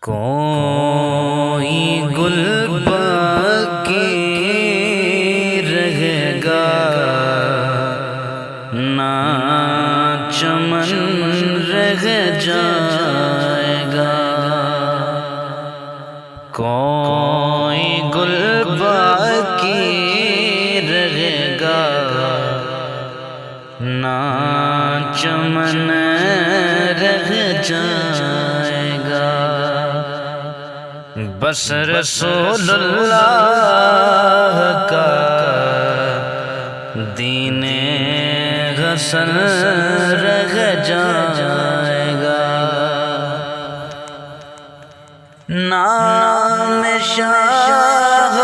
کوئی گل باقی رہے گا نہ چمن رہ جائے گا، کوئی گل باقی رہے گا نہ چمن رہ جائے گا، بس رسول اللہ کا دین حسن رہ جائے گا، نام شاہ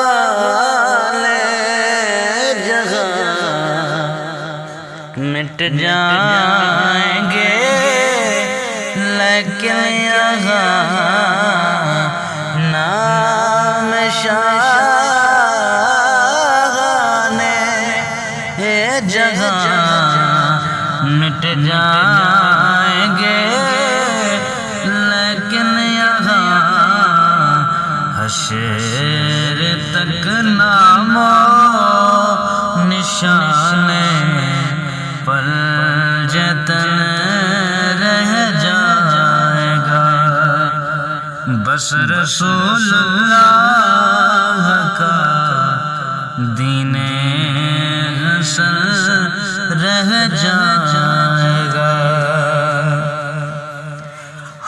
جہاں مٹ جائیں گے لیکن یہاں نام شاہ جہاں مٹ جائیں گے لیکن یہاں حشر تک نام و نشان پلجتن رہ جائے گا، بس رسول اللہ کا دین حسن رہ جائے گا،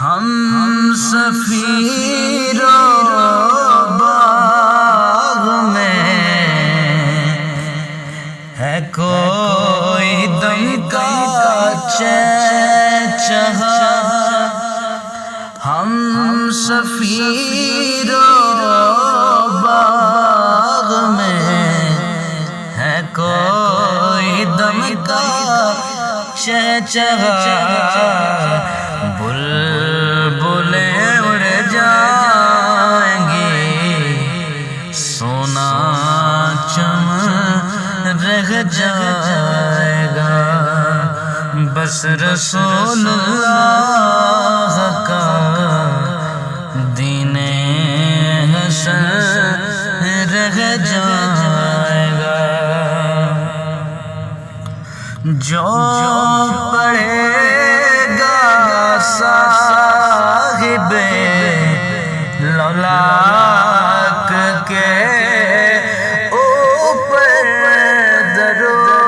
ہم سفیر و باغ میں ہے کوئی دم کا چہچہا، ہم سفیر و باغ میں ہے کوئی دم کا چہچہا، بلبلیں اڑ جائیں گی سونا چمن رہ جائے گا، بس رسول اللہ کا دین حسن رہ جائے گا، جو پڑھے گا صاحب لولاک کے اوپر درود،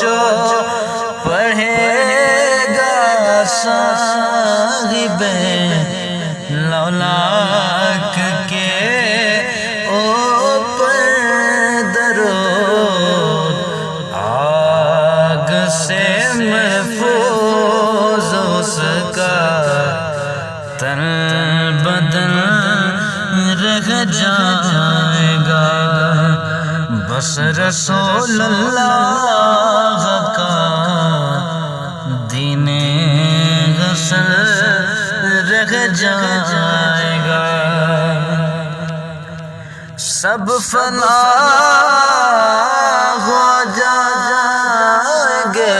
جو پڑھے گا صاحب لولاک کے اوپر درود، آگ سے محفوظ اس کا تن بدن رہ جائے گا، بس رسول اللہ کا دین حسن رہ جائے گا، سب فنا ہو جائیں گے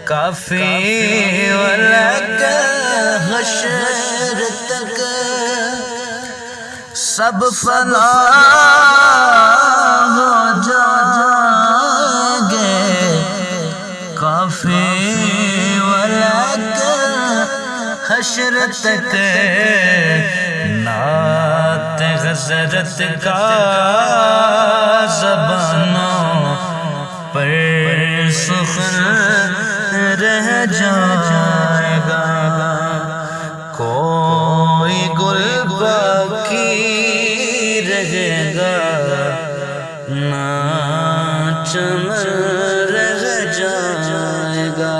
کافی ولکن حشر تک، سب فنا ہو جائیں گے کافی ولکن حشر تک، نعت حضرت کا زبانوں پر سخن رہ جائے گا، کوئی گل باقی رہے گا نہ چمن رہ جائے گا،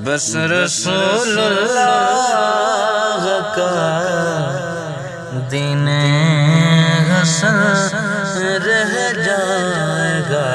بس رسول اللہ کا دین حسن رہ جائے گا۔